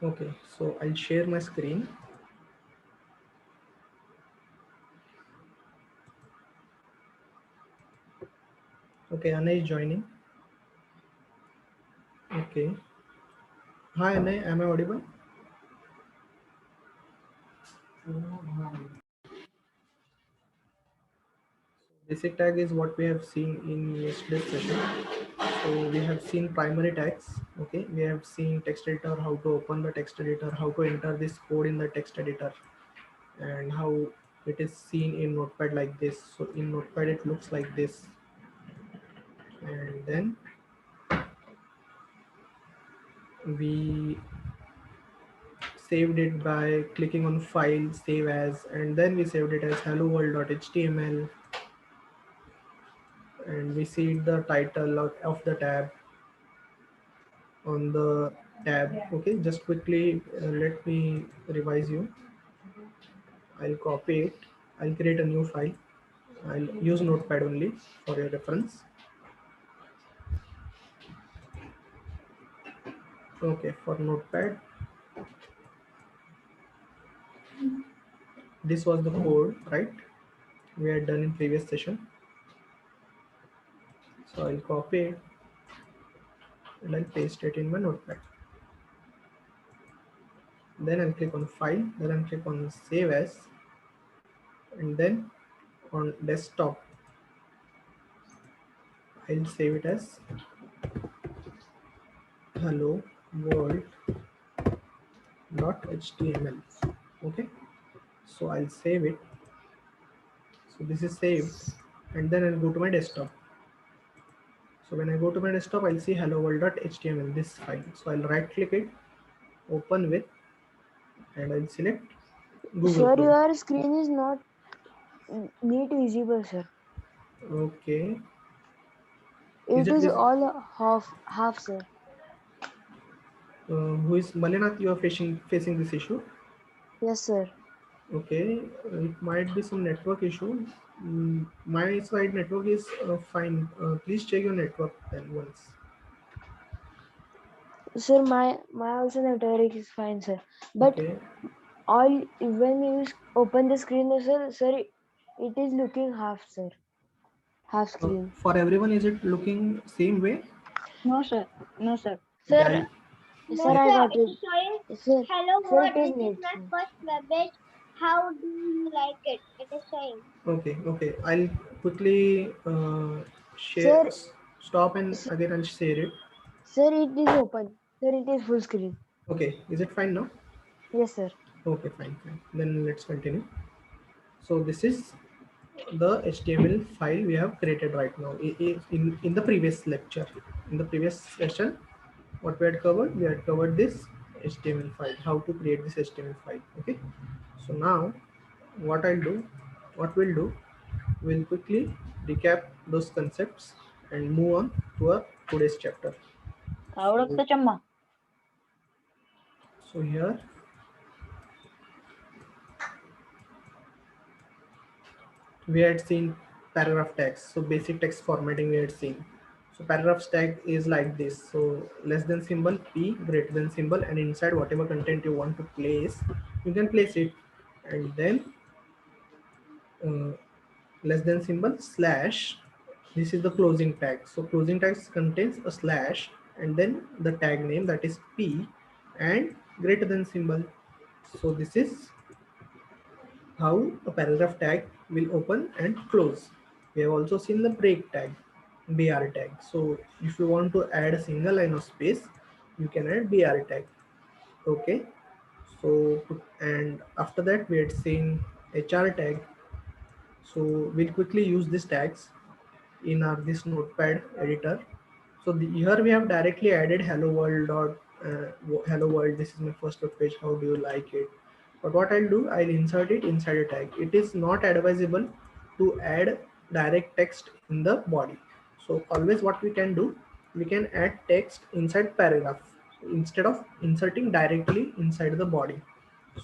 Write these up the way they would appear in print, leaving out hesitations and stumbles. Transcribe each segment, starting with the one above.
Okay, so I'll share my screen. Okay, Anna is joining. Okay. Hi Anna, am I audible? Basic tag is what we have seen in yesterday's session. So we have seen primary tags. Okay, we have seen text editor, how to open the text editor, how to enter this code in the text editor, and how it is seen in Notepad like this. So in Notepad it looks like this, and then we saved it by clicking on file, save as, and then we saved it as hello world.html, and we see the title of the tab on the tab. Okay, just quickly let me revise you. I'll copy it. I'll create a new file. I'll use Notepad only for your reference. Okay, for Notepad, this was the code, right? We had done in previous session. So I'll copy it and I'll paste it in my Notepad. Then I'll click on file, then I'll click on save as, and then on desktop, I'll save it as hello world.html. Okay, so I'll save it. So this is saved, and then I'll go to my desktop. So when I go to my desktop, I'll see hello world.html, this file. So I'll right click it, open with, and I'll select Google Sir, Chrome. your screen is not neat visible, sir. Okay. Is It it is this? all half, sir. Who is Malinath? You are facing this issue. Yes, sir. Okay, it might be some network issue. My side network is fine. Please check your network then once. Sir, my also network is fine, sir. But Okay. all when you open the screen, sir, it is looking half, sir. Half screen. For everyone, is it looking same way? No, sir. No, sir. Okay, Sir, No, sir, I sir. got It it. is showing Sir, hello sir, it world. is This is neat, my sir. first web page. How do you like it? It is showing. okay. I'll quickly share, Sir, stop, and sir, again I'll share it. sir, it is open. Sir, it is full screen. Okay, is it fine now? Yes, sir. Okay, fine. Then let's continue. So this is the HTML file we have created right now. In the previous lecture, in the previous session, what we had covered this HTML file, how to create this HTML file. Okay, so now what I'll do, what we'll do, we'll quickly recap those concepts and move on to our today's chapter. So, Chamba. so here we had seen paragraph tags. So basic text formatting we had seen. So paragraph tag is like this. So less than symbol, p, greater than symbol, and inside whatever content you want to place, you can place it. And then uh, less than symbol slash, this is the closing tag. So closing tags contains a slash and then the tag name, that is p, and greater than symbol. So this is how a paragraph tag will open and close. We have also seen the break tag, BR tag. So if you want to add a single line of space, you can add BR tag. Okay. So and after that we had seen HR tag. So we'll quickly use these tags in our this notepad editor. So here we have directly added hello world dot hello world. This is my first web page. How do you like it? But what I'll do, I'll insert it inside a tag. It is not advisable to add direct text in the body. So always what we can do, we can add text inside paragraph instead of inserting directly inside the body.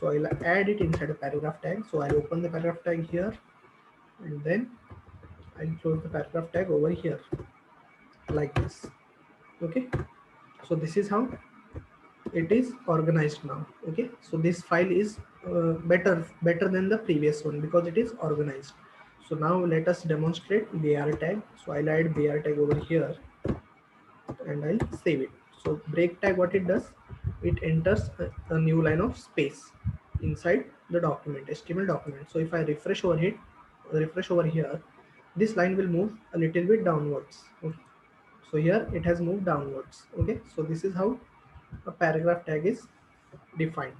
So I'll add it inside a paragraph tag. So I'll open the paragraph tag here and then I'll close the paragraph tag over here like this. Okay, so this is how it is organized now. Okay, so this file is better than the previous one because it is organized. So now let us demonstrate BR tag. So I'll add BR tag over here and I'll save it. So break tag, what it does, it enters a new line of space inside the document, HTML document. So if I refresh over here, this line will move a little bit downwards. Okay. So here it has moved downwards. Okay, so this is how a paragraph tag is defined.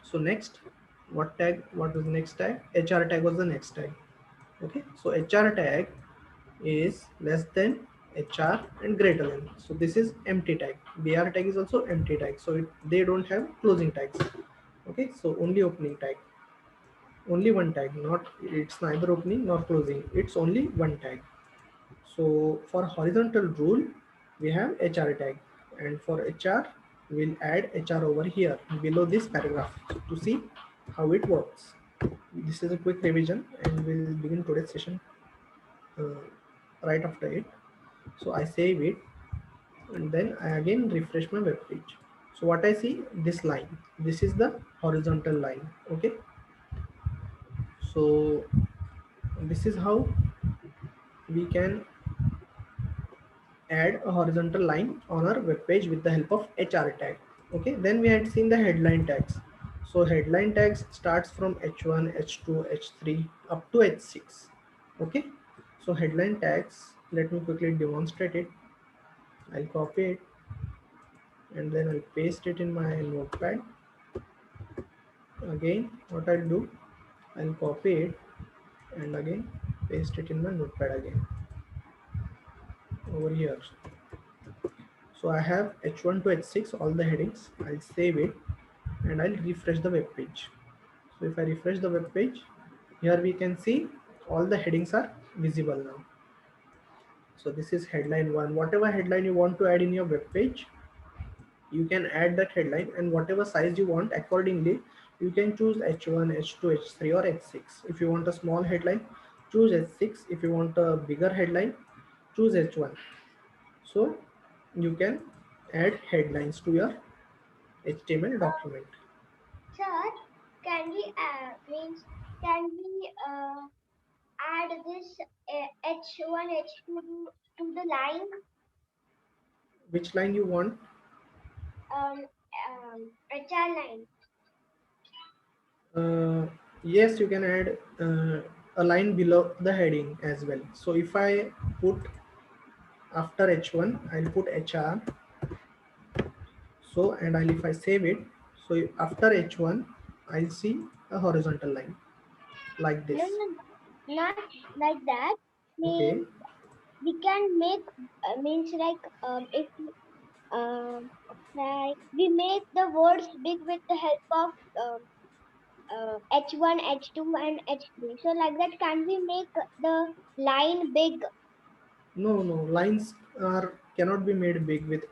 So next, what was the next tag? HR tag was the next tag. Okay, so HR tag is less than HR and greater than. So this is empty tag. BR tag is also empty tag. So they don't have closing tags. Okay, so only opening tag. Only one tag, not it's neither opening nor closing. It's only one tag. So for horizontal rule, we have HR tag, and for HR, we'll add HR over here below this paragraph to see how it works. This is a quick revision, and we'll begin today's session uh, right after it. So I save it, and then I again refresh my web page. So what I see, this line, this is the horizontal line. Okay, so this is how we can add a horizontal line on our web page with the help of HR tag. Okay, then we had seen the headline tags. So headline tags starts from H1, H2, H3 up to H6. Okay, so headline tags, let me quickly demonstrate it. I'll copy it and then I'll paste it in my notepad. Again, what I'll do, I'll copy it and again paste it in my notepad again over here. So I have H1 to H6, all the headings. I'll save it and I'll refresh the web page. So if I refresh the web page, here we can see all the headings are visible now. So this is headline 1. Whatever headline you want to add in your web page, you can add that headline, and whatever size you want accordingly, you can choose H1, H2, H3 or H6. If you want a small headline, choose H6. If you want a bigger headline, choose H1. So you can add headlines to your HTML document. Sir, can we add this H1 H2 to the line Which line you want? HR line? Yes, you can add a line below the heading as well. So if I put after H1, I'll put HR. So and if I save it, so after H1, I'll see a horizontal line like this. No, not like that. Okay. Means we can make means if like we make the words big with the help of H1, H2, and H3. So like that, can we make the line big? No, lines are cannot be made big with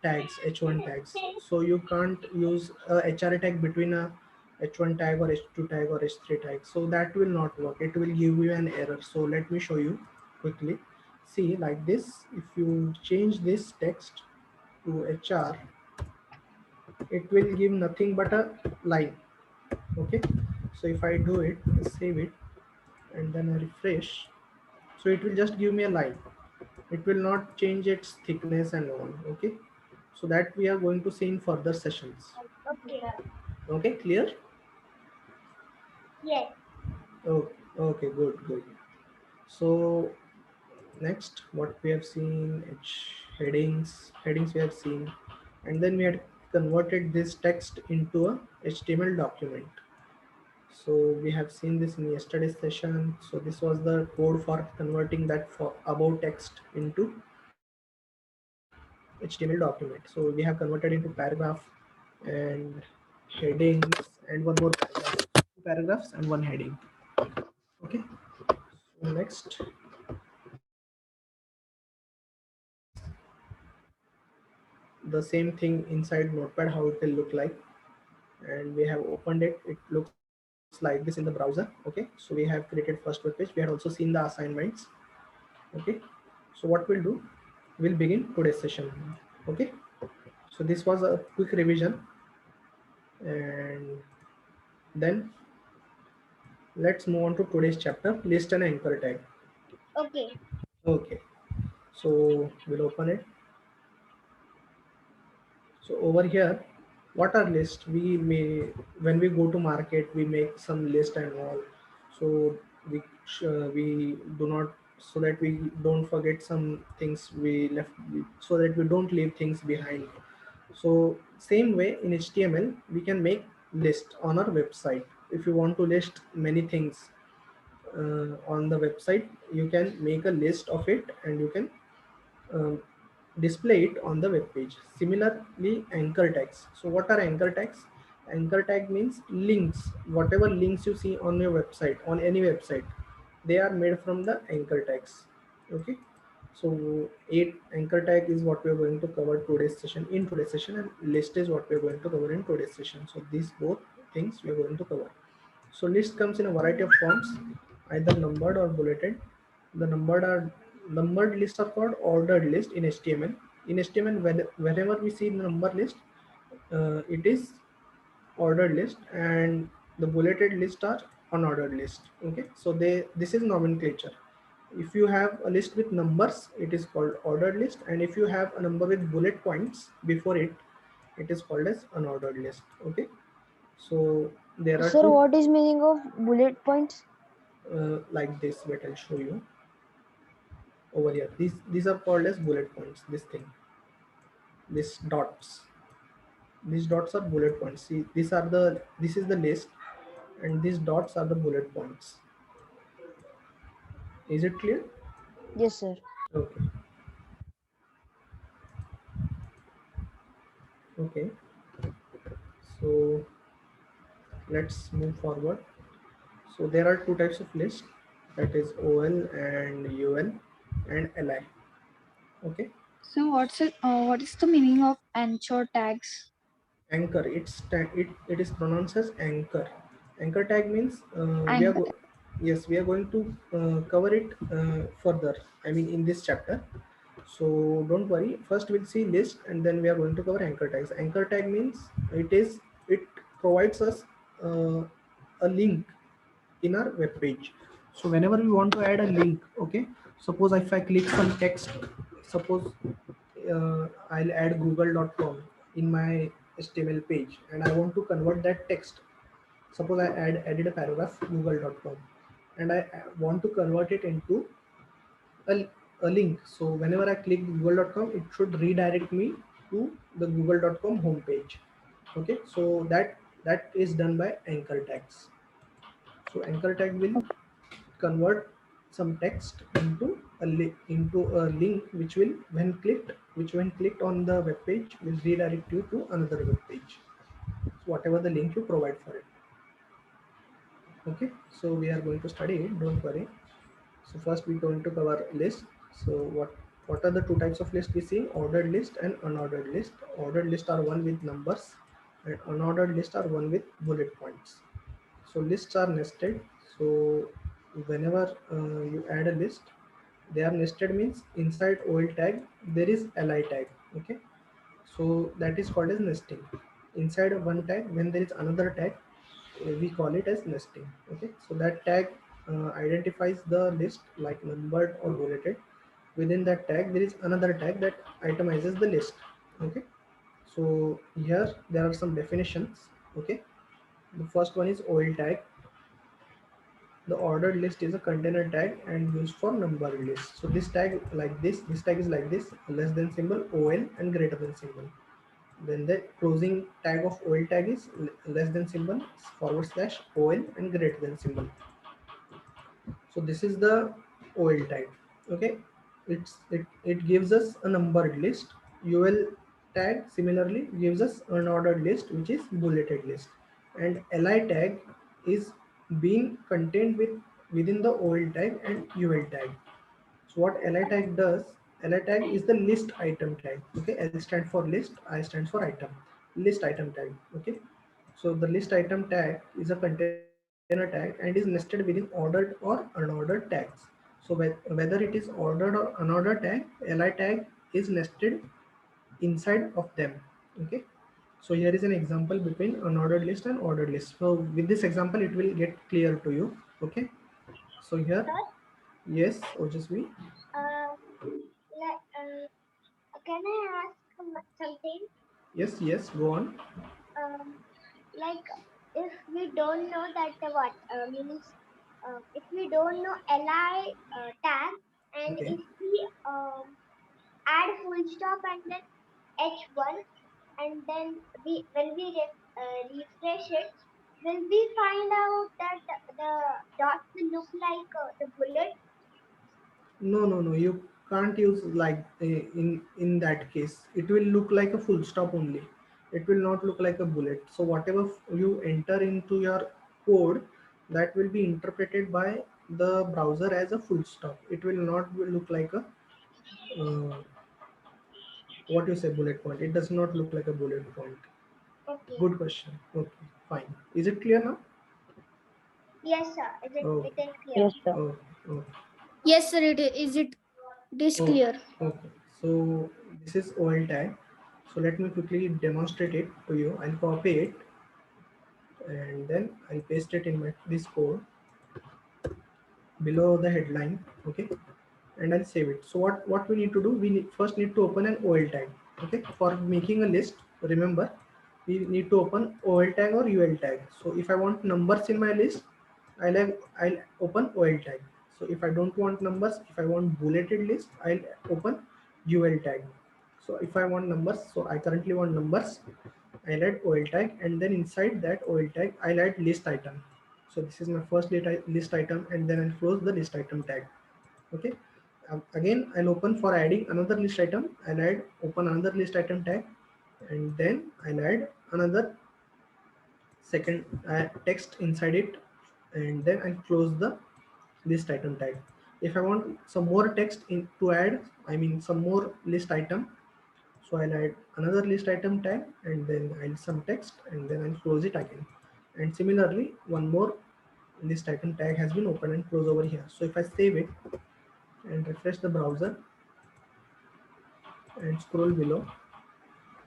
tags, H1 tags. So you can't use a HR tag between a H1 tag or H2 tag or H3 tag. So that will not work. It will give you an error. So let me show you quickly. See, like this, if you change this text to HR, it will give nothing but a line. Okay. So if I do it, save it, and then I refresh, so it will just give me a line. It will not change its thickness and all. Okay, so that we are going to see in further sessions. Okay. Okay, clear? Yes. Oh, okay, good. So next, what we have seen, headings we have seen, and then we had converted this text into a HTML document. So we have seen this in yesterday's session. So this was the code for converting that for about text into HTML document. So we have converted into paragraph and headings and one more paragraph, two paragraphs and one heading. Okay. So next, the same thing inside Notepad, how it will look like, and we have opened it. It looks like this in the browser. Okay. So we have created first web page. We had also seen the assignments. Okay. So what we'll do, we'll begin today's session. Okay. So this was a quick revision, and then let's move on to today's chapter, list and anchor tag. Okay. Okay, so we'll open it. So over here, what are lists? We may, when we go to market, we make some list and all. So we do not, so that we don't forget some things we left, so that we don't leave things behind. So same way in HTML, we can make list on our website. If you want to list many things on the website, you can make a list of it and you can um, display it on the web page. Similarly, anchor tags. So what are anchor tags? Anchor tag means links. Whatever links you see on your website, on any website, they are made from the anchor tags. Okay. So 8 anchor tag is what we are going to cover today's session, in today's session, and list is what we are going to cover in today's session. So these both things we are going to cover. So list comes in a variety of forms, either numbered or bulleted. The numbered lists are called ordered list in HTML. In HTML, whenever we see the number list, it is ordered list, and the bulleted list are unordered list. Okay, so this is nomenclature. If you have a list with numbers, it is called ordered list, and if you have a number with bullet points before it, it is called as unordered list. Okay, so there are Sir, two what is meaning of bullet points? like this. Wait, I'll show you over here. These are called as bullet points. This thing, these dots. These dots are bullet points. See, this is the list, and these dots are the bullet points. Is it clear? Yes, sir. Okay. Okay. So let's move forward. So there are two types of list, that is OL and UL and LI. Okay. So what is the meaning of anchor tags? Anchor. It is pronounced as anchor. Anchor tag means Anchor. yes, we are going to cover it further. I mean, in this chapter. So don't worry. First we'll see list, and then we are going to cover anchor tags. Anchor tag means it provides us a link in our web page. So whenever we want to add a link, okay, suppose if I click some text, suppose I'll add google.com in my HTML page, and I want to convert that text. Suppose I added a paragraph google.com, and I want to convert it into a link. So whenever I click google.com, it should redirect me to the google.com homepage. Okay, so that is done by anchor tags. So anchor tag will convert some text into a link, which when clicked on the web page will redirect you to another web page. So whatever the link you provide for it. Okay, so we are going to study it. Don't worry. So first we're going to cover list. So what are the two types of list we see? Ordered list and unordered list. Ordered list are one with numbers, and unordered list are one with bullet points. So lists are nested. So whenever you add a list, they are nested means inside OL tag there is LI tag. Okay, so that is called as nesting. Inside of one tag, when there is another tag, we call it as nesting. Okay, so that tag identifies the list like numbered or bulleted. Within that tag there is another tag that itemizes the list. Okay, so here there are some definitions. Okay, the first one is OL tag. The ordered list is a container tag and used for numbered list. So this tag this tag is like this: less than symbol, OL, and greater than symbol. Then the closing tag of OL tag is less than symbol, forward slash, OL, and greater than symbol. So this is the OL tag. Okay, it gives us a numbered list. UL tag similarly gives us unordered list, which is bulleted list, and LI tag is being contained within the OL tag and UL tag. So what LI tag does, LI tag is the list item tag. Okay, L stands for list, I stands for item. List item tag. Okay, so the list item tag is a container tag and is nested within ordered or unordered tags. So whether it is ordered or unordered tag, LI tag is nested inside of them. Okay, so here is an example between unordered list and ordered list. So with this example it will get clear to you. Okay, so here, Sir, yes, Ojasvi. uh, can I ask something? Yes, go on. Um, like if we don't know that what means, if we don't know li tag, and Okay, if we add full stop and then h1, and then we when we refresh it, will we find out that the dot will look like the bullet? no, you can't use like in that case it will look like a full stop only. It will not look like a bullet. So whatever you enter into your code, that will be interpreted by the browser as a full stop. It will not look like a uh, what you say, bullet point. It does not look like a bullet point. Okay. Good question. Okay, fine. Is it clear now? Yes, sir. Oh, It is clear. Yes, sir. oh, oh, Yes, sir. It is oh, clear. okay. So this is OL tag. So let me quickly demonstrate it to you. I'll copy it and then I'll paste it in my this code below the headline. Okay, and I'll save it. So what we need to do? First need to open an OL tag. Okay, for making a list, remember we need to open OL tag or UL tag. So if I want numbers in my list, I'll open OL tag. So if I don't want numbers, if I want bulleted list, I'll open UL tag. So if I want numbers, so I currently want numbers, I'll add OL tag, and then inside that OL tag I'll add list item. So this is my first list item, and then I'll close the list item tag. Okay, again I'll open for adding another list item. I'll add open another list item tag, and then I'll add another second text inside it, and then I'll close the list item tag. If I want some more text in to add, I mean some more list item, so I'll add another list item tag, and then I'll some text, and then I'll close it again. And similarly one more list item tag has been opened and closed over here. So if I save it and refresh the browser and scroll below,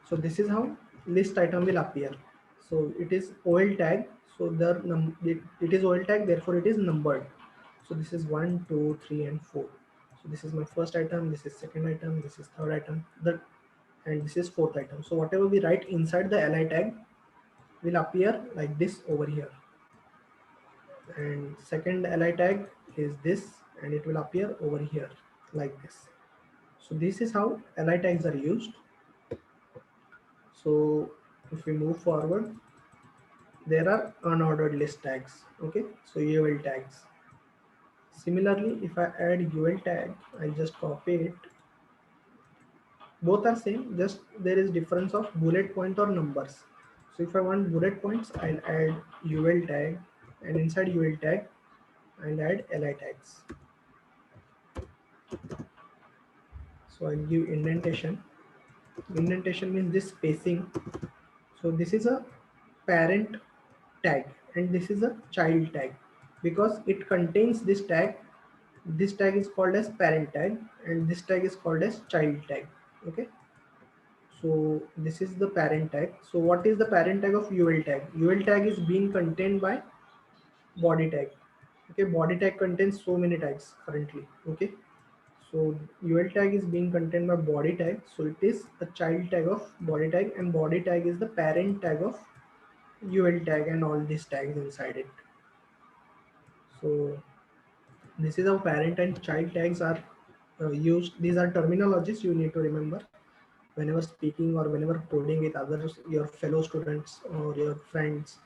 so this is how list item will appear. So it is OL tag, so it is OL tag, therefore it is numbered. So this is 1, 2, 3, and 4. So this is my first item, this is second item, this is third item, and this is fourth item. So whatever we write inside the li tag will appear like this over here, and second li tag is this, and it will appear over here like this. So this is how li tags are used. So if we move forward, there are unordered list tags. Okay, so UL tags. Similarly, if I add UL tag, I just copy it. Both are same, just there is difference of bullet point or numbers. So if I want bullet points, I'll add UL tag, and inside UL tag, I'll add li tags. So I'll give indentation. Indentation means this spacing. So this is a parent tag and this is a child tag. Because it contains this tag is called as parent tag and this tag is called as child tag. Okay, so this is the parent tag. So what is the parent tag of UL tag? UL tag is being contained by body tag. Okay, body tag contains so many tags currently. Okay, so UL tag is being contained by body tag, so it is a child tag of body tag, and body tag is the parent tag of UL tag and all these tags inside it. So this is how parent and child tags are used. These are terminologies you need to remember whenever speaking or whenever coding with others, your fellow students or your friends.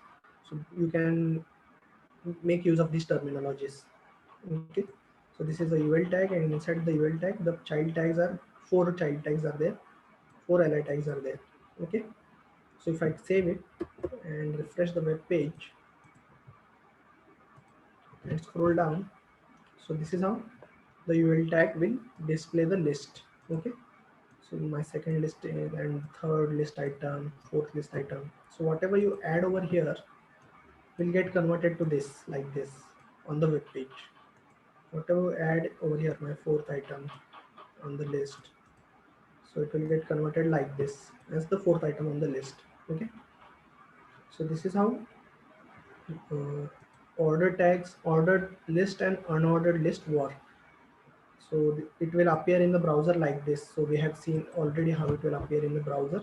So you can make use of these terminologies. Okay, so this is the UL tag, and inside the UL tag, the child tags are four child tags are there, four li tags are there. Okay, so if I save it and refresh the web page and scroll down, so this is how the UL tag will display the list. Okay, so my second list and third list item, fourth list item. So whatever you add over here will get converted to this like this on the web page. Whatever you add over here, my fourth item on the list. So it will get converted like this as the fourth item on the list. Okay. So this is how uh, order tags, ordered list and unordered list work. So it will appear in the browser like this. So we have seen already how it will appear in the browser.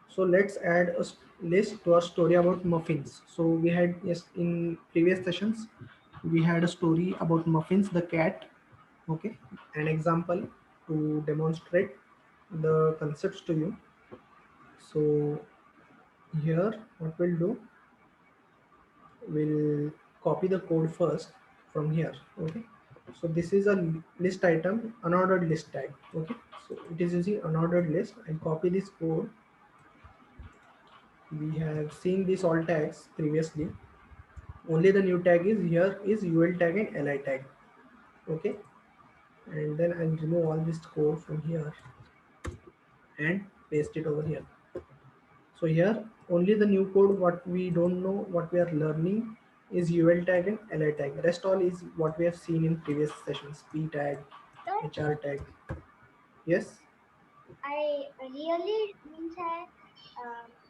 So let's add a list to our story about muffins. So we had, yes, in previous sessions we had a story about Muffins the cat. Okay, an example to demonstrate the concepts to you. So here what we'll do, we'll copy the code first from here. Okay, so this is a list item, unordered list tag. Okay, so it is using unordered list. I'll copy this code. We have seen these all tags previously. Only the new tag is here is ul tag and li tag. Okay, and then I'll remove all this code from here and paste it over here. So here only the new code, what we don't know, what we are learning is ul tag and li tag. Rest all is what we have seen in previous sessions, p tag, Sir, hr tag. Yes. I really means I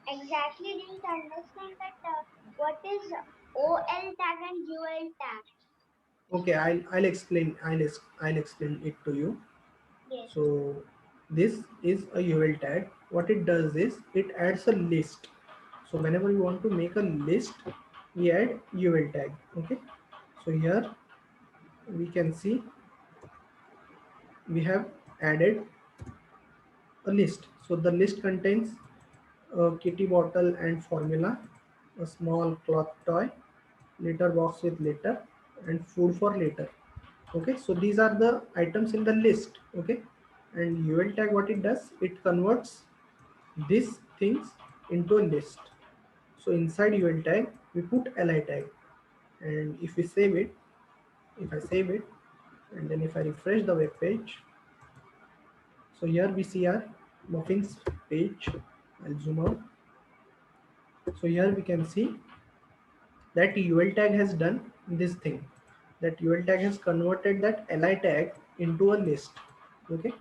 exactly didn't understand that what is OL tag and UL tag. Okay, I'll explain. I'll explain it to you. Yes. So this is a ul tag. What it does is it adds a list. So whenever you want to make a list, we add ul tag. Okay, so here we can see we have added a list. So the list contains a kitty bottle and formula, a small cloth toy, litter box with litter, and food for later. Okay, so these are the items in the list. Okay, and ul tag, what it does, it converts these things into a list. So inside ul tag we put li tag, and if we save it, if I save it, and then if I refresh the web page, so here we see our muffins page. I'll zoom out. So here we can see that ul tag has done this thing, that ul tag has converted that li tag into a list. Okay,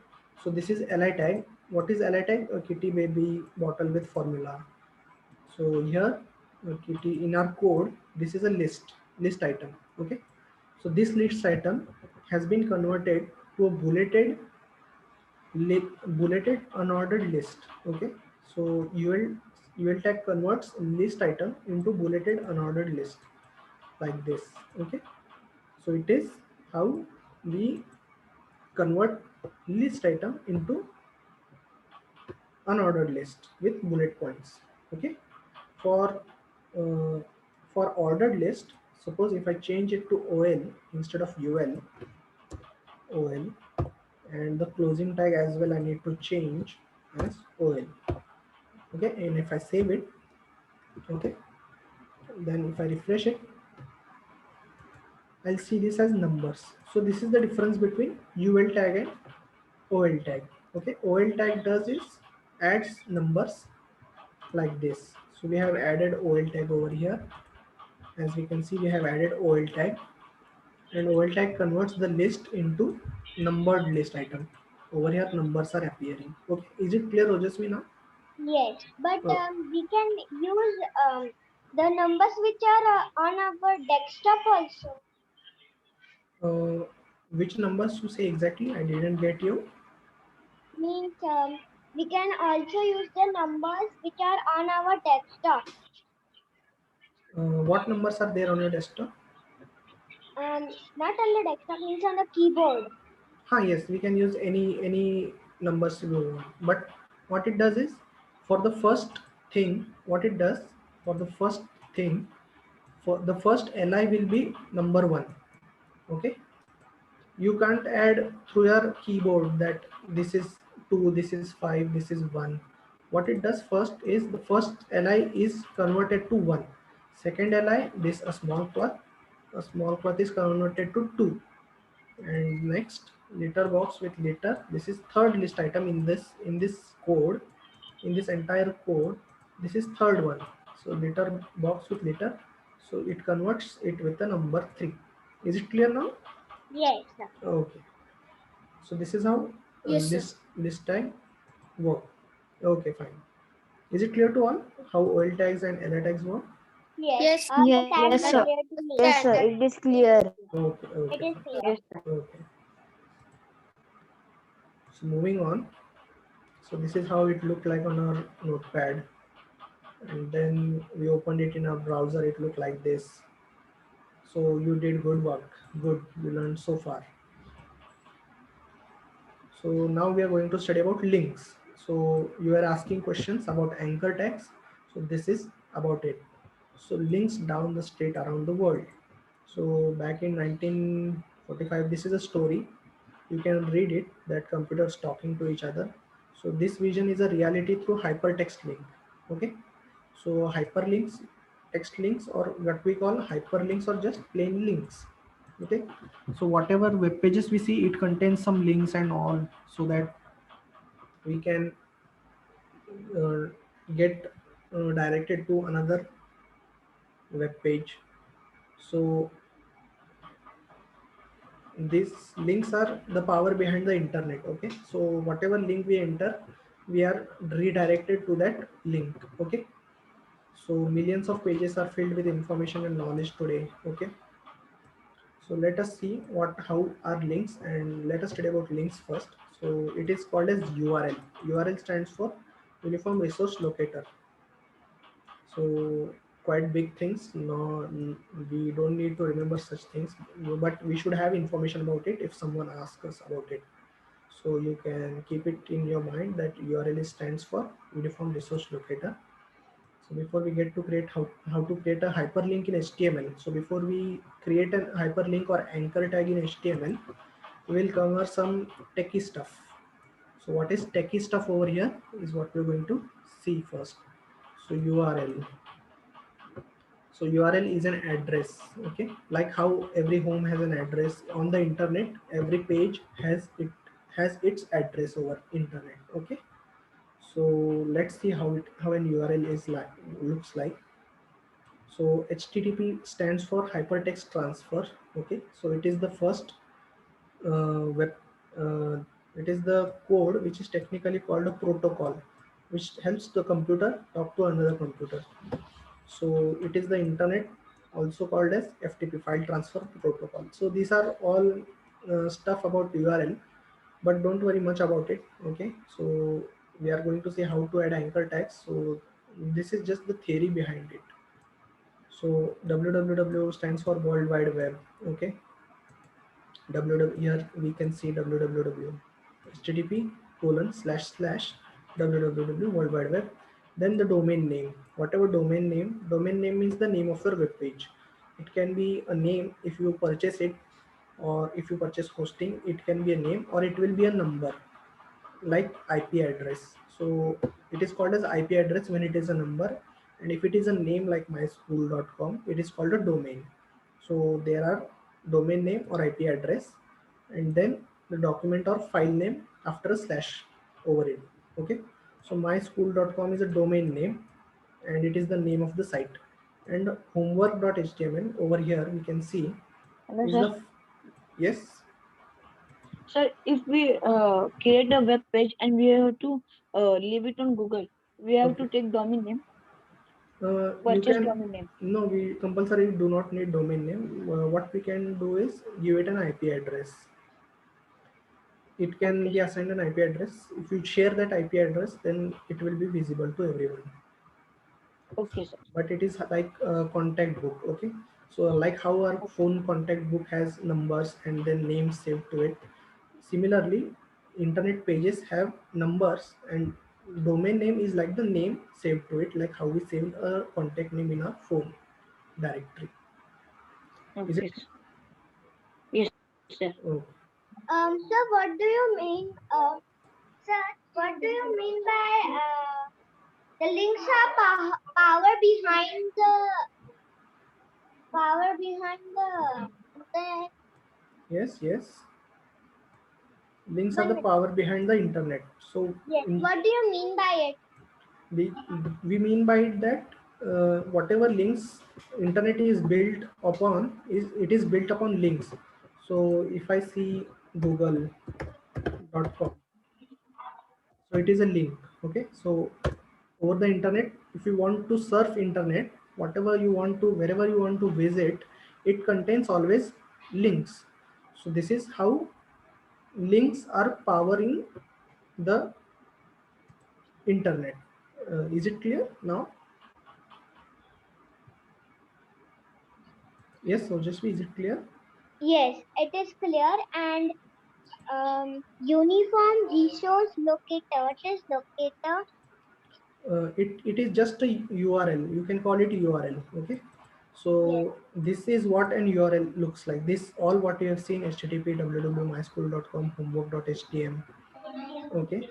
so this is li tag. What is li tag? A kitty baby bottle with formula. So here a kitty, in our code this is a list item. Okay, so this list item has been converted to a bulleted unordered list. Okay, so ul tag converts list item into bulleted unordered list like this. Okay, so it is how we convert list item into unordered list with bullet points. Okay, for uh, for ordered list, suppose if I change it to ol instead of ol, and the closing tag as well I need to change as ol. Okay, and if I save it, okay, then if I refresh it, I'll see this as numbers. So this is the difference between ul tag and ol tag. Okay, ol tag does is adds numbers like this. So we have added ol tag over here. As we can see, we have added ol tag, and ol tag converts the list into numbered list item. Over here numbers are appearing. Okay, is it clear, Rojasmi, now? Yes, but uh, we can use the numbers which are on our desktop also. uh, which numbers you say exactly? I didn't get you. Means we can also use the numbers which are on our desktop. What numbers are there on your desktop? Not on the desktop, means on the keyboard. Yes, we can use any numbers you want. But what it does is, for the first thing, what it does, for the first thing, for the first li will be number one. Okay, you can't add through your keyboard that this is 2, this is 5, this is 1. What it does first is, the first li is converted to 1. Second li, this a small cloth is converted to 2. And next, litter box with litter, this is third list item in this code, in this entire code. This is third one. So litter box with litter, so it converts it with the number 3. Is it clear now? Yes, sir. Okay, so this is how Yes, sir. list tag work. Okay, fine. Is it clear to all how OL tags and LA tags work? Yes, Yes. all the Yes, tags sir. are clear to me. Yes, sir. It is clear. Okay, It okay, is fine. clear. Yes, sir. Okay. So moving on. So this is how it looked like on our notepad. And then we opened it in our browser. It looked like this. So you did good work. Good. You learned so far. So now we are going to study about links. So you are asking questions about anchor tags. So this is about it. So links down the street around the world. So back in 1945, this is a story. You can read it that computers talking to each other. So this vision is a reality through hypertext link. Okay. So hyperlinks, text links, or what we call hyperlinks, or just plain links. Okay. So whatever web pages we see, it contains some links and all, so that we can uh, get directed to another web page. So these links are the power behind the internet. Okay, so whatever link we enter, we are redirected to that link. Okay, so millions of pages are filled with information and knowledge today. Okay, so let us see what how are links, and let us study about links first. So it is called as URL. URL stands for Uniform Resource Locator. So quite big things. No, we don't need to remember such things, but we should have information about it if someone asks us about it. So you can keep it in your mind that URL stands for Uniform Resource Locator. So before we get to create how to create a hyperlink in HTML. So before we create a hyperlink or anchor tag in HTML, we will cover some techie stuff. So what is techie stuff over here is what we're going to see first. So URL. So URL is an address. Okay, like how every home has an address on the internet, every page has its address over internet. Okay, so let's see how an URL is like looks like. So HTTP stands for hypertext transfer. Okay, so it is the first web uh, it is the code which is technically called a protocol, which helps the computer talk to another computer. So it is the internet, also called as FTP, file transfer protocol. So these are all stuff about URL, but don't worry much about it. Okay, so we are going to see how to add anchor tags. So this is just the theory behind it. So www stands for World Wide Web. Okay, www, here we can see www, http colon slash slash www World Wide Web. Then the domain name, whatever domain name means the name of your web page. It can be a name if you purchase it, or if you purchase hosting, it can be a name, or it will be a number like IP address. So it is called as IP address when it is a number, and if it is a name like myschool.com, it is called a domain. So there are domain name or IP address, and then the document or file name after a slash over it. Okay, so myschool.com is a domain name, and it is the name of the site. And homework.html over here we can see Hello, is sir. the yes. Sir, if we create a web page and we have to leave it on Google, we have Okay. to take domain name, You purchase can, domain name. no, we compulsory do not need domain name. What we can do is give it an IP address. It can Okay, be sir. assigned an IP address. If you share that IP address, then it will be visible to everyone. Okay, sir. But it is like a contact book. Okay, so like how our Okay. phone contact book has numbers and then names saved to it, similarly internet pages have numbers, and domain name is like the name saved to it, like how we save a contact name in our phone directory. Is it? Okay, sir. Yes, sir. Oh, Sir, what do you mean? Sir, what do you mean by the links are power behind the internet? yes, yes. Links are the One power behind the internet. So Yes. in, What do you mean by it? we, we mean by it that whatever links internet is built upon, is it is built upon links. So if I see google.com, So it is a link. Okay, so over the internet, if you want to surf internet, whatever you want to, wherever you want to visit, it contains always links. So this is how links are powering the internet. Is it clear now? Yes, so just is it clear? Yes, it is clear. And uniform resource locator. What is locator? It is just a URL. You can call it URL. Okay. Yes. So this is what an URL looks like. This all what you have seen: http www.myschool.com, homework.htm. Okay.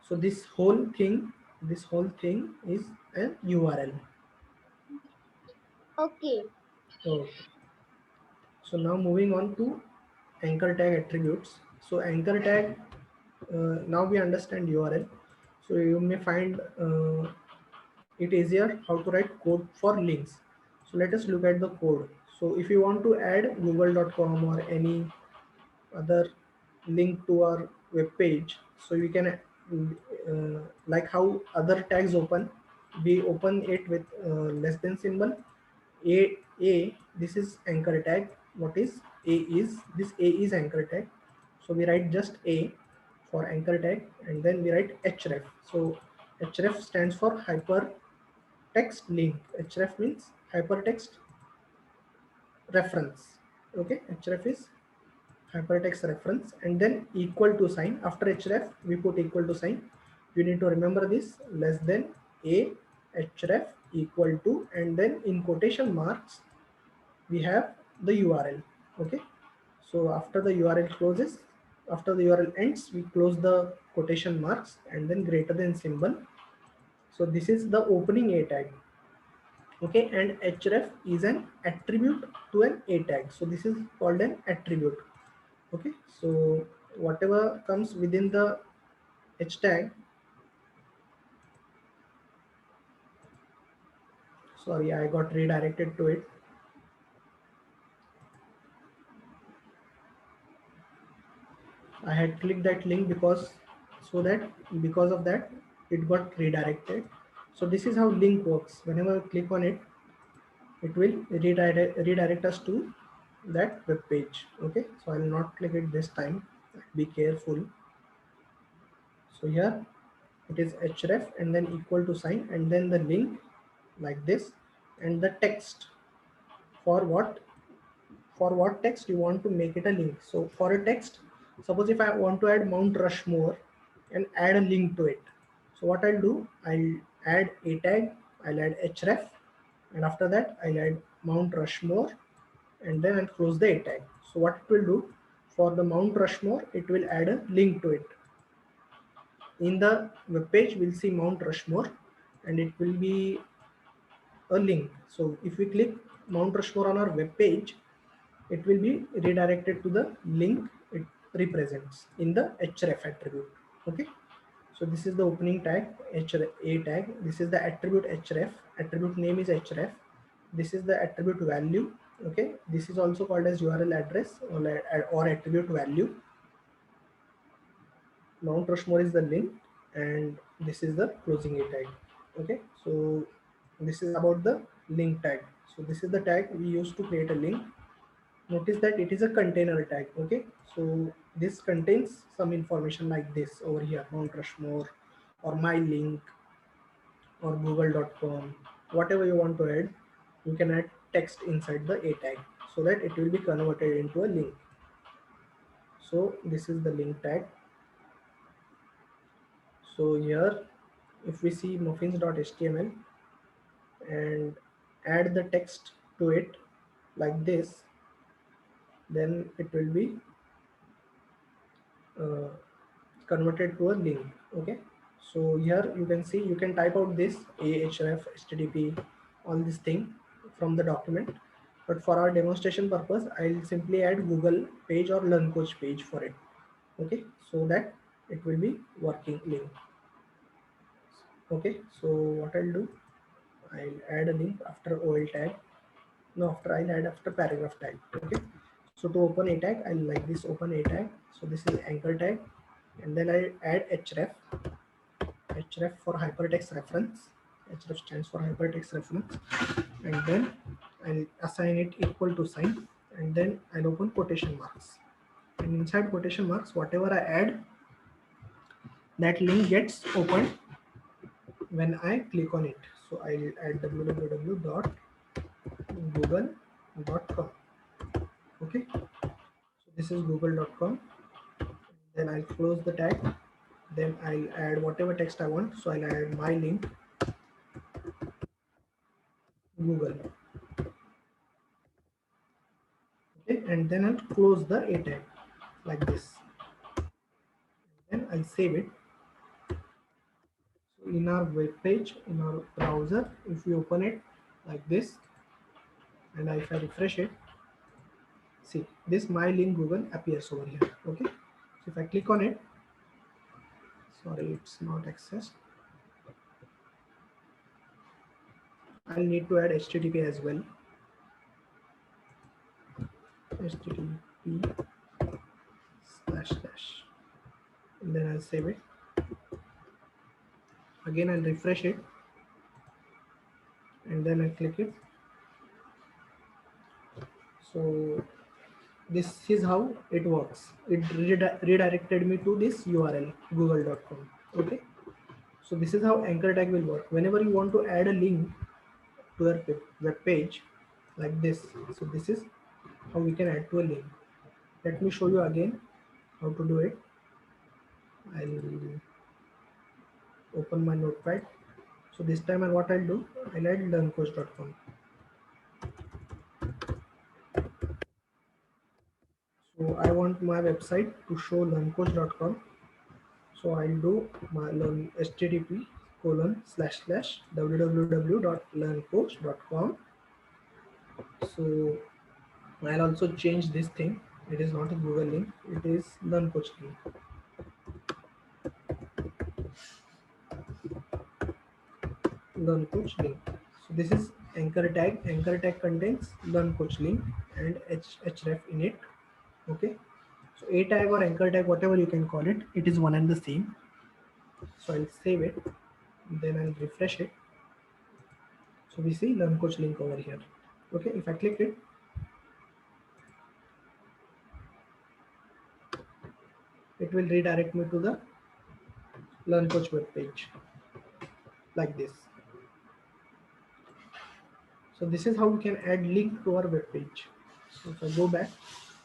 So this whole thing is a URL. Okay. Okay. So now moving on to anchor tag attributes. So anchor tag, now we understand URL. So you may find it easier how to write code for links. So let us look at the code. So if you want to add google.com or any other link to our web page, so you can like how other tags open, we open it with less than symbol. A, this is anchor tag. What is A is, this A is anchor tag. So we write just A for anchor tag, and then we write href. So href stands for hypertext link. Href means hypertext reference. Okay, href is hypertext reference, and then equal to sign. After href we put equal to sign. You need to remember this: less than A, href, equal to, and then in quotation marks we have the URL. Okay, so after the URL closes, after the URL ends, we close the quotation marks and then greater than symbol. So this is the opening A tag. Okay, and href is an attribute to an A tag. So this is called an attribute. Okay, so whatever comes within the h tag, sorry, I got redirected to it. I had clicked that link because of that it got redirected. So this is how link works. Whenever you click on it, it will redirect us to that web page. Okay, so I will not click it this time. Be careful. So here it is href and then equal to sign and then the link like this, and the text for what text you want to make it a link. So for a text, suppose if I want to add Mount Rushmore and add a link to it, so what I'll do, I'll add a tag, I'll add href, and after that I'll add Mount Rushmore, and then I'll close the a tag. So what it will do, for the Mount Rushmore, it will add a link to it. In the web page we'll see Mount Rushmore and it will be a link. So if we click Mount Rushmore on our web page, it will be redirected to the link it represents in the href attribute. Okay, so this is the opening tag, a tag. This is the attribute href. Attribute name is href. This is the attribute value. Okay, this is also called as URL address or attribute value. Mount Rushmore is the link, and this is the closing a tag. Okay, so this is about the link tag. So this is the tag we use to create a link. Notice that it is a container tag. Okay, so this contains some information like this over here: Mount Rushmore or my link or google.com. Whatever you want to add, you can add text inside the a tag so that it will be converted into a link. So this is the link tag. So here if we see muffins.html and add the text to it like this, then it will be uh, converted to a link. Okay, so here you can see, you can type out this ahref, http, all this thing from the document, but for our demonstration purpose I'll simply add Google page or Learn Coach page for it. Okay, so that it will be working link. Okay, so what I'll do, I'll add a link after OL tag. No, I'll add after paragraph tag. Okay, so to open a tag, I'll like this open a tag. So this is anchor tag, and then I add href. href for hypertext reference. Href stands for hypertext reference, and then I'll assign it equal to sign, and then I'll open quotation marks. And inside quotation marks, whatever I add, that link gets opened when I click on it. So I'll add www.google.com. Okay, so this is google.com. Then I'll close the tag. Then I'll add whatever text I want. So I'll add my link, Google. Okay, and then I'll close the A tag like this. Then I'll save it. So in our web page, in our browser, if we open it like this, and if I refresh it, see this my link Google appears over here. Okay, so if I click on it, sorry, it's not accessed. I'll need to add HTTP as well. HTTP// and then I'll save it. Again, I'll refresh it, and then I click it. So this is how it works. It redirected me to this URL, google.com. Okay, so this is how anchor tag will work. Whenever you want to add a link to your web page like this, so this is how we can add to a link. Let me show you again how to do it. I'll open my notepad. So this time what I'll do, I'll add learncoach.com. So I want my website to show learncoach.com. So I'll do my http://www.learncoach.com. So I'll also change this thing. It is not a Google link, it is LearnCoach link. LearnCoach link. So this is anchor tag. Anchor tag contains LearnCoach link and href in it. Okay. So a tag or anchor tag, whatever you can call it, it is one and the same. So I'll save it. Then I'll refresh it. So we see LearnCoach link over here. Okay. If I click it, it will redirect me to the LearnCoach web page like this. So this is how we can add link to our web page. So if I go back,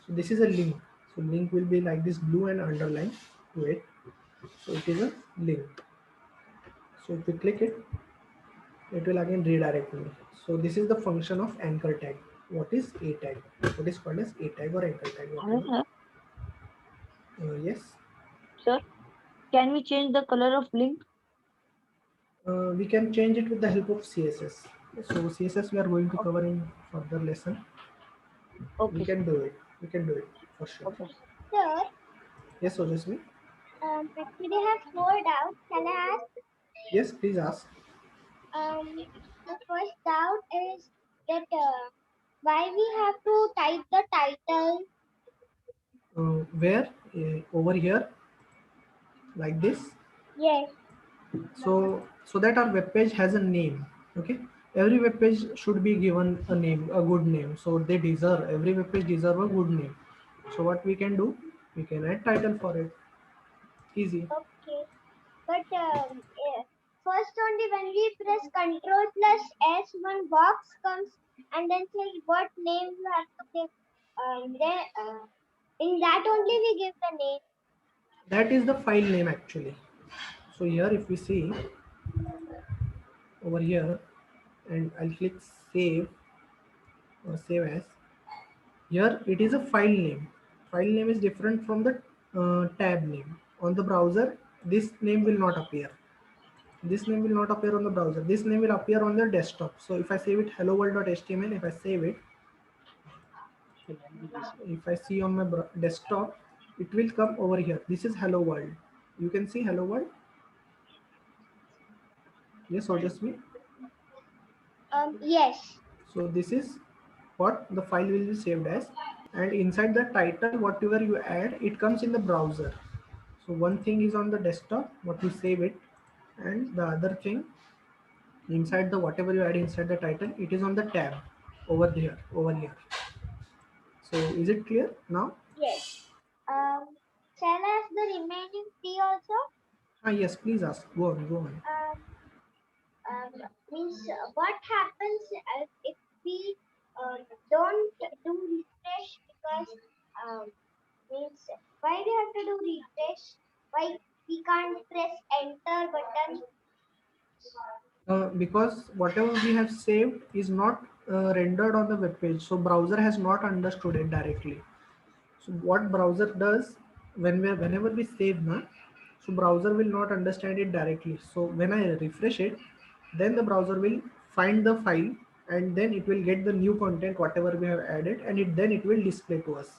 so this is a link. So link will be like this, blue and underline to it. So it is a link. So if we click it, it will again redirect me. So this is the function of anchor tag. What is a tag? What is called as a tag or anchor tag? Yes. Sir, can we change the color of link? We can change it with the help of CSS. So CSS we are going to cover in further lesson. Okay. We can do it. We can do it for sure. Okay. Sir, Yes, Ojasvi. actually I have 4 doubts. Can I ask? Yes, please ask. The first doubt is that why we have to type the title. Where? Over here, like this. Yes. So that our web page has a name. Okay, every web page should be given a name, a good name. So they deserve, every web page deserve a good name. So what we can do, we can add title for it. Easy. Okay. But first only when we press Ctrl+S, one box comes and then says what name you have to give. Then in that only we give the name. That is the file name actually. So here if we see over here, and I'll click save or save as. Here it is a file name. File name is different from the tab name. On the browser, this name will not appear. This name will not appear on the browser. This name will appear on the desktop. So if I save it hello world.html, if I save it, if I see on my desktop, it will come over here. This is hello world. You can see hello world. Yes, or just me. Yes. So this is what the file will be saved as, and inside the title, whatever you add, it comes in the browser. So one thing is on the desktop, what we save it, And the other thing, inside the whatever you add inside the title, it is on the tab over here, over here. So is it clear now? Yes. Shall I ask the remaining three also? Yes, please ask. Go on, go on. Um, Means what happens if we don't do refresh because means why we have to do refresh? Why we can't press enter button? Because whatever we have saved is not rendered on the web page, so browser has not understood it directly. So what browser does, whenever we save na, so browser will not understand it directly. So when I refresh it, then the browser will find the file, and then it will get the new content whatever we have added, and it will display to us.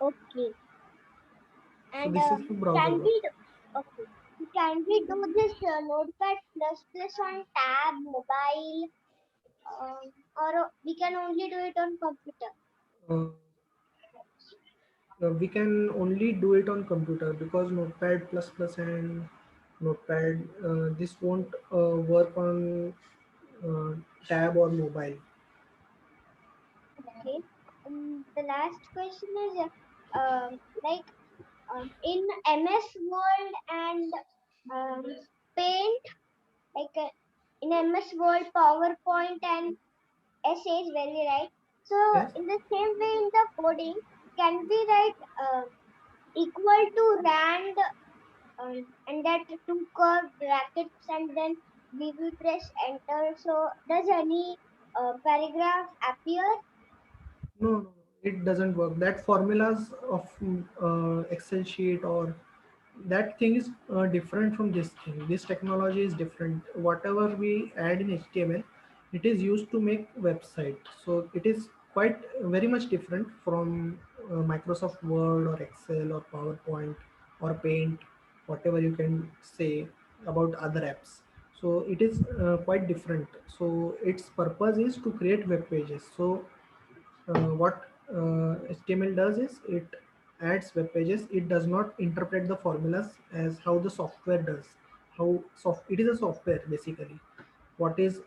Okay. So And this is how browser can works. we okay? Can we do this Notepad plus on tab, mobile, or we can only do it on computer? Uh, we can only do it on computer because Notepad plus plus and Notepad this won't work on uh, tab or mobile. Okay. The last question is like in MS Word and um, Paint, like in MS Word, PowerPoint, and essays, where we write. So Yes. in the same way, in the coding, can we write equal to rand and that two curved brackets, and then we will press enter. So does any paragraph appear? No, no, no, it doesn't work. That formulas of Excel sheet or that thing is different from this thing. This technology is different. Whatever we add in HTML, it is used to make website. So it is quite very much different from Microsoft Word or Excel or PowerPoint or Paint, whatever you can say about other apps. So it is quite different. So its purpose is to create web pages. So what HTML does is it adds web pages. It does not interpret the formulas as how the software does. It is a software basically. What is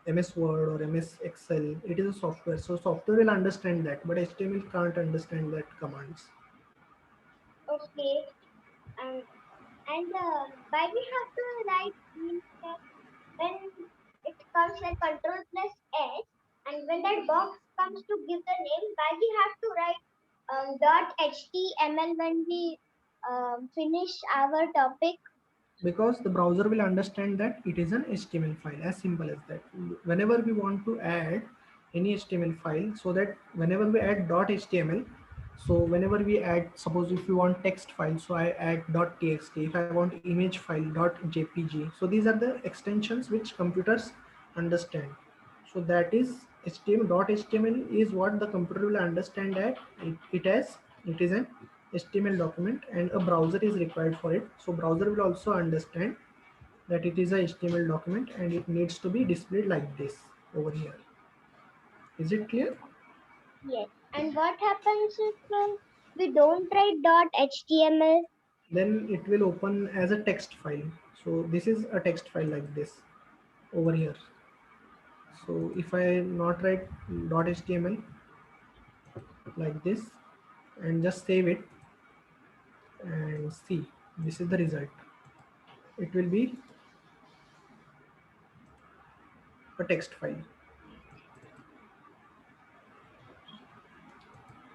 MS Word or MS Excel? It is a software. So software will understand that, but HTML can't understand that commands. Okay. Um, and why we have to write means when it comes like control plus S, and when that box comes to give the name, why we have to write dot html when we finish our topic? Because the browser will understand that it is an HTML file, as simple as that. Whenever we want to add any HTML file, so that whenever we add .html, so whenever we add, suppose if you want text file, so I add .txt. If I want image file .jpg, so these are the extensions which computers understand. So that is HTML is what the computer will understand that it is an HTML document and a browser is required for it. So browser will also understand that it is a HTML document and it needs to be displayed like this over here. Is it clear? Yes. And what happens if we don't write dot html? Then it will open as a text file. So this is a text file like this over here. So if I not write .html like this and just save it and see, this is the result. It will be a text file.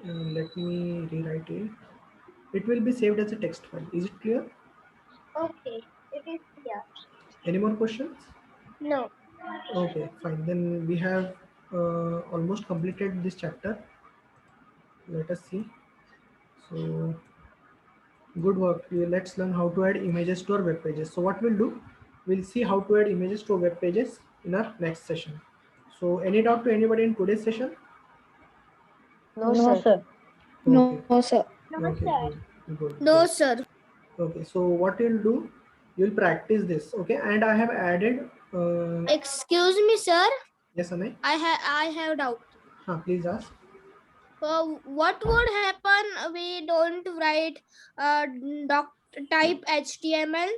Let me rewrite it. It will be saved as a text file. Is it clear? Okay, it is clear. Any more questions? No. Okay, fine. Then we have almost completed this chapter. Let us see. So, good work. Let's learn how to add images to our web pages. So, what we'll do, we'll see how to add images to our web pages in our next session. So, any doubt to anybody in today's session? No, sir. Okay, No, sir. No, okay, sir. good. Sir. Okay, so what you'll do, you'll practice this. Okay, and I have added. Excuse me, sir. Yes, Anay. I have doubt. Please ask. What would happen we don't write type HTML?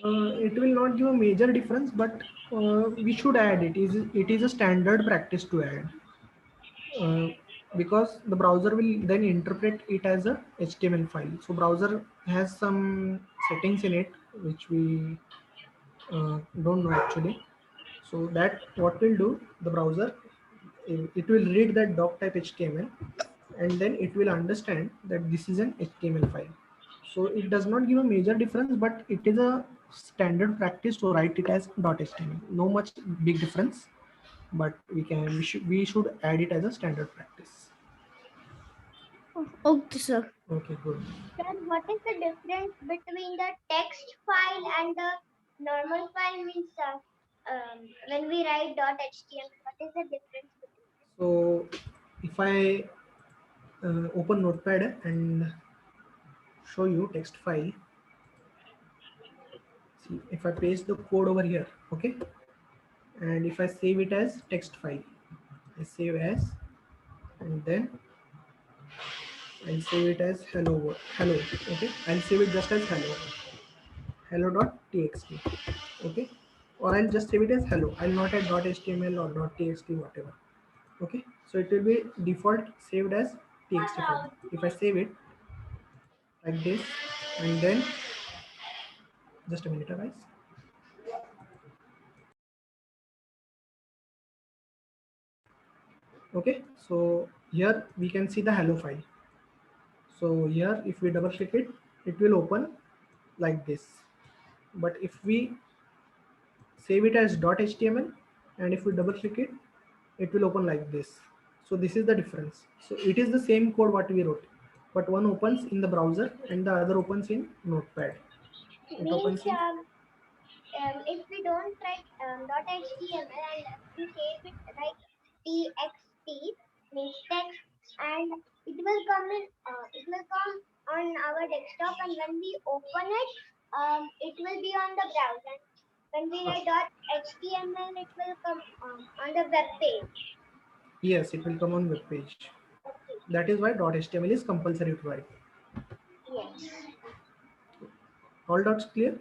It will not give a major difference, but we should add it. It is a standard practice to add, because the browser will then interpret it as a HTML file. So browser has some settings in it which we don't know actually. So that what will do, the browser, it will read that doc type HTML, and then it will understand that this is an HTML file. So it does not give a major difference, but it is a standard practice to write it as .html. No much big difference, but we should add it as a standard practice. Okay, sir. Okay, good. Sir, what is the difference between the text file and the normal file? Means when we write .html, what is the difference between? So if I open Notepad and show you text file, see if I paste the code over here, okay, and if I save it as text file, I save as, and then I'll save it as hello, okay, I'll save it just as hello.txt, okay, or I'll just save it as hello. I'll not add .html or .txt, whatever, okay. So it will be default saved as txt file. If I save it like this, and then just a minute, guys. Okay, so here we can see the hello file. So here if we double click it, it will open like this. But if we save it as .html, and if we double click it, it will open like this. So this is the difference. So it is the same code what we wrote, but one opens in the browser and the other opens in Notepad. It Means opens in, if we don't write .html and we save it like txt, means text, and it will come on our desktop, and when we open it, it will be on the browser. When we write .html, it will come on the web page. yes, it will come on web page. That is why .html is compulsory to write. Yes. All dots clear?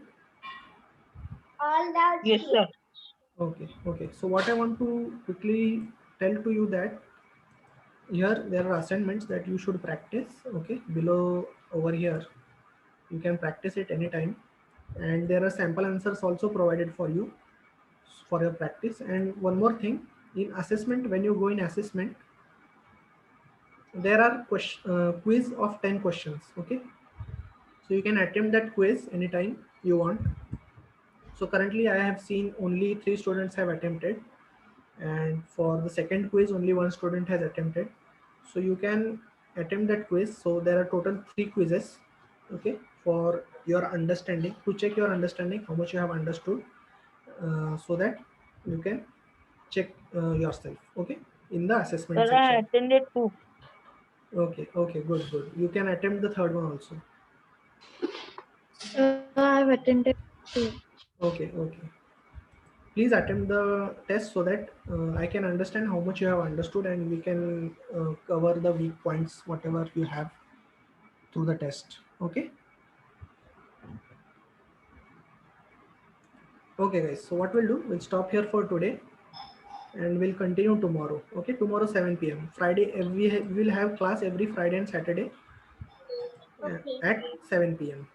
All that. Yes, sir. Okay. So what I want to quickly tell to you that here there are assignments that you should practice. Okay, below over here, you can practice it anytime, and there are sample answers also provided for you for your practice. And one more thing, in assessment, when you go in assessment, there are quiz of 10 questions. Okay, so you can attempt that quiz anytime you want. So currently I have seen only 3 students have attempted, and for the second quiz only 1 student has attempted. So you can attempt that quiz. So there are total 3 quizzes, okay, for your understanding, to check your understanding, how much you have understood, so that you can check yourself, okay, in the assessment Sir, I section. attended too. Okay, good. You can attempt the third one also. I've attended too. Okay. Please attempt the test so that I can understand how much you have understood, and we can cover the weak points, whatever you have, through the test. Okay. Okay, guys. So what we'll do, we'll stop here for today, and we'll continue tomorrow. Okay, tomorrow 7 p.m. Friday, we will have class every Friday and Saturday Okay. at 7 p.m.